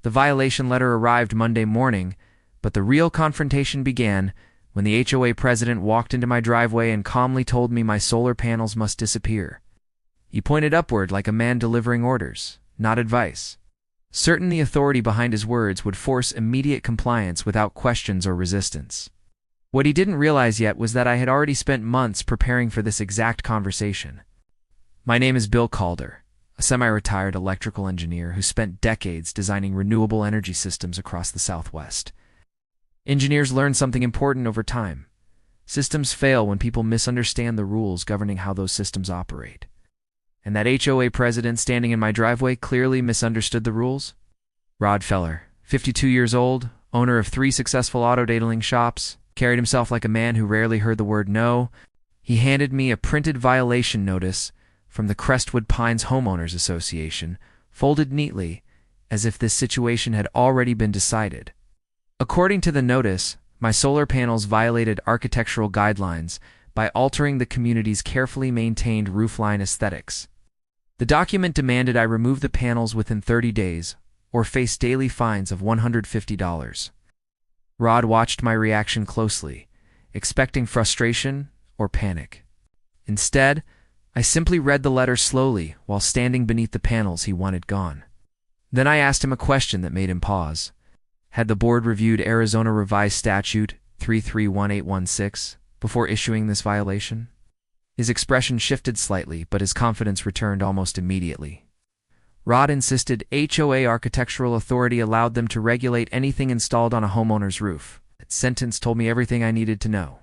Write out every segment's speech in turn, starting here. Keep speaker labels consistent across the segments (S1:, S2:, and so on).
S1: The violation letter arrived Monday morning, but the real confrontation began when the HOA president walked into my driveway and calmly told me my solar panels must disappear. He pointed upward like a man delivering orders, not advice, certain the authority behind his words would force immediate compliance without questions or resistance. What he didn't realize yet was that I had already spent months preparing for this exact conversation. My name is Bill Calder, a semi-retired electrical engineer who spent decades designing renewable energy systems across the Southwest. Engineers learn something important over time. Systems fail when people misunderstand the rules governing how those systems operate. And that HOA president standing in my driveway clearly misunderstood the rules. Rod Feller, 52 years old, owner of 3 successful auto detailing shops, carried himself like a man who rarely heard the word no. He handed me a printed violation notice from the Crestwood Pines Homeowners Association, folded neatly, as if this situation had already been decided. According to the notice, my solar panels violated architectural guidelines by altering the community's carefully maintained roofline aesthetics. The document demanded I remove the panels within 30 days, or face daily fines of $150. Rod watched my reaction closely, expecting frustration or panic. Instead, I simply read the letter slowly while standing beneath the panels he wanted gone. Then I asked him a question that made him pause. Had the board reviewed Arizona Revised Statute 331816 before issuing this violation? His expression shifted slightly, but his confidence returned almost immediately. Rod insisted HOA architectural authority allowed them to regulate anything installed on a homeowner's roof. That sentence told me everything I needed to know.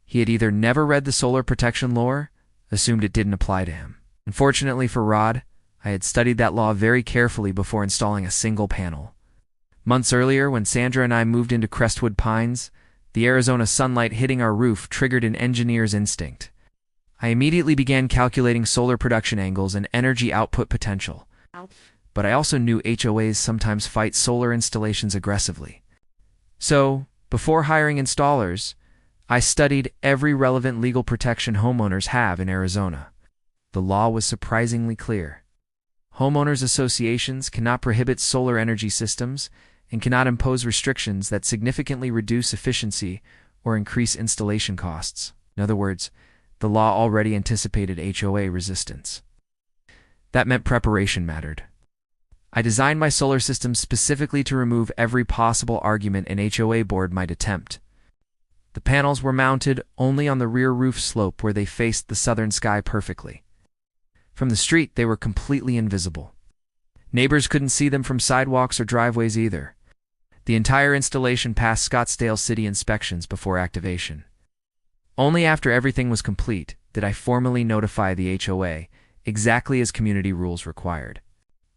S1: He had either never read the solar protection law, assumed it didn't apply to him. Unfortunately for Rod, I had studied that law very carefully before installing a single panel. Months earlier, when Sandra and I moved into Crestwood Pines, the Arizona sunlight hitting our roof triggered an engineer's instinct. I immediately began calculating solar production angles and energy output potential. But I also knew HOAs sometimes fight solar installations aggressively. So, before hiring installers, I studied every relevant legal protection homeowners have in Arizona. The law was surprisingly clear. Homeowners associations cannot prohibit solar energy systems and cannot impose restrictions that significantly reduce efficiency or increase installation costs. In other words, the law already anticipated HOA resistance. That meant preparation mattered. I designed my solar system specifically to remove every possible argument an HOA board might attempt. The panels were mounted only on the rear roof slope where they faced the southern sky perfectly. From the street, they were completely invisible. Neighbors couldn't see them from sidewalks or driveways either. The entire installation passed Scottsdale City inspections before activation. Only after everything was complete did I formally notify the HOA, exactly as community rules required.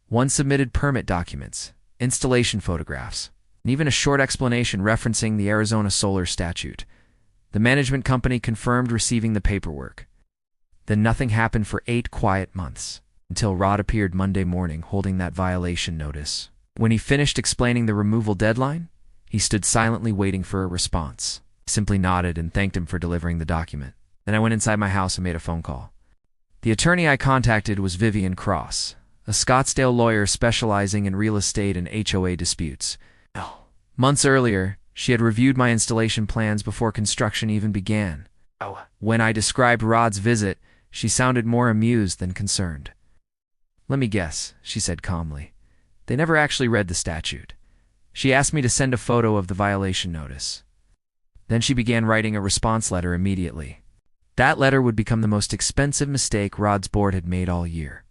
S1: One submitted permit documents, installation photographs, and even a short explanation referencing the Arizona Solar Statute. The management company confirmed receiving the paperwork. Then nothing happened for 8 quiet months, until Rod appeared Monday morning holding that violation notice. When he finished explaining the removal deadline, he stood silently waiting for a response. I simply nodded and thanked him for delivering the document. Then I went inside my house and made a phone call. The attorney I contacted was Vivian Cross, a Scottsdale lawyer specializing in real estate and HOA disputes. Months earlier, she had reviewed my installation plans before construction even began. When I described Rod's visit, she sounded more amused than concerned. "Let me guess," she said calmly. "They never actually read the statute." She asked me to send a photo of the violation notice. Then she began writing a response letter immediately. That letter would become the most expensive mistake Rod's board had made all year.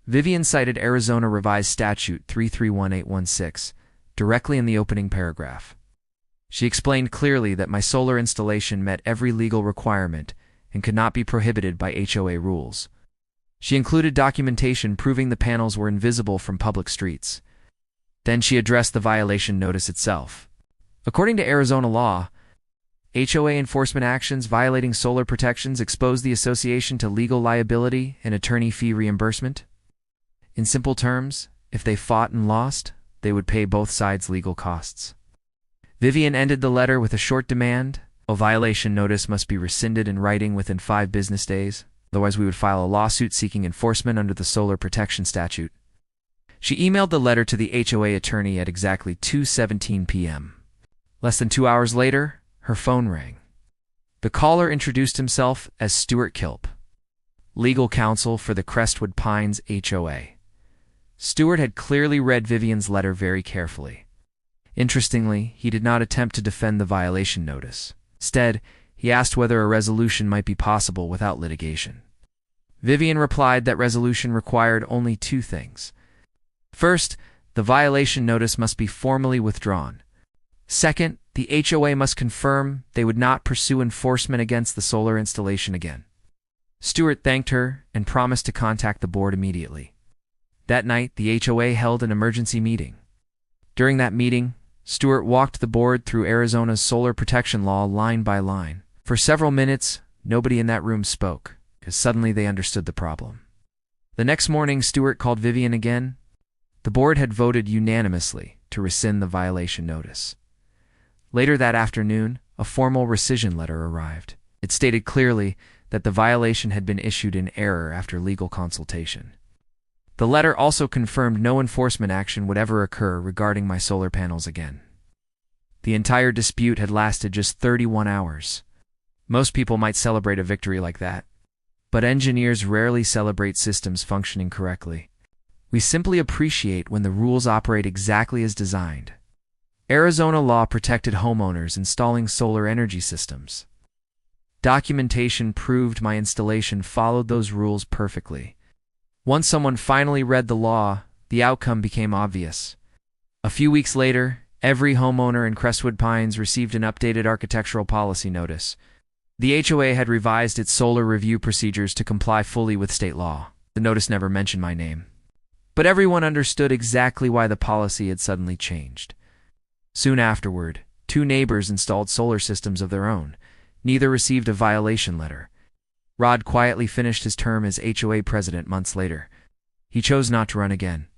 S1: Vivian cited Arizona Revised Statute 331816 directly in the opening paragraph. She explained clearly that my solar installation met every legal requirement and could not be prohibited by HOA rules. She included documentation proving the panels were invisible from public streets. Then she addressed the violation notice itself. According to Arizona law, HOA enforcement actions violating solar protections expose the association to legal liability and attorney fee reimbursement. In simple terms, if they fought and lost, they would pay both sides legal costs. Vivian ended the letter with a short demand: a violation notice must be rescinded in writing within 5 business days, otherwise we would file a lawsuit seeking enforcement under the Solar Protection Statute. She emailed the letter to the HOA attorney at exactly 2:17 p.m. Less than 2 hours later, her phone rang. The caller introduced himself as Stuart Kilp, legal counsel for the Crestwood Pines HOA. Stuart had clearly read Vivian's letter very carefully. Interestingly, he did not attempt to defend the violation notice. Instead, he asked whether a resolution might be possible without litigation. Vivian replied that resolution required only two things. First, the violation notice must be formally withdrawn. Second, the HOA must confirm they would not pursue enforcement against the solar installation again. Stuart thanked her and promised to contact the board immediately. That night, the HOA held an emergency meeting. During that meeting, Stuart walked the board through Arizona's solar protection law line by line. For several minutes, nobody in that room spoke, because suddenly they understood the problem. The next morning, Stuart called Vivian again. The board had voted unanimously to rescind the violation notice. Later that afternoon, a formal rescission letter arrived. It stated clearly that the violation had been issued in error after legal consultation. The letter also confirmed no enforcement action would ever occur regarding my solar panels again. The entire dispute had lasted just 31 hours. Most people might celebrate a victory like that, but engineers rarely celebrate systems functioning correctly. We simply appreciate when the rules operate exactly as designed. Arizona law protected homeowners installing solar energy systems. Documentation proved my installation followed those rules perfectly. Once someone finally read the law, the outcome became obvious. A few weeks later, every homeowner in Crestwood Pines received an updated architectural policy notice. The HOA had revised its solar review procedures to comply fully with state law. The notice never mentioned my name, but everyone understood exactly why the policy had suddenly changed. Soon afterward, 2 neighbors installed solar systems of their own. Neither received a violation letter. Rod quietly finished his term as HOA president months later. He chose not to run again.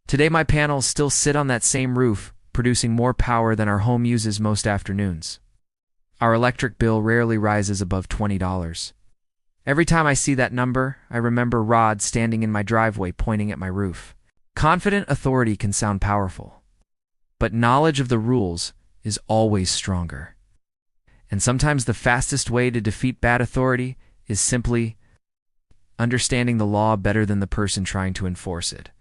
S1: Today my panels still sit on that same roof, producing more power than our home uses most afternoons. Our electric bill rarely rises above $20. Every time I see that number, I remember Rod standing in my driveway pointing at my roof. Confident authority can sound powerful, but knowledge of the rules is always stronger. And sometimes the fastest way to defeat bad authority is simply understanding the law better than the person trying to enforce it.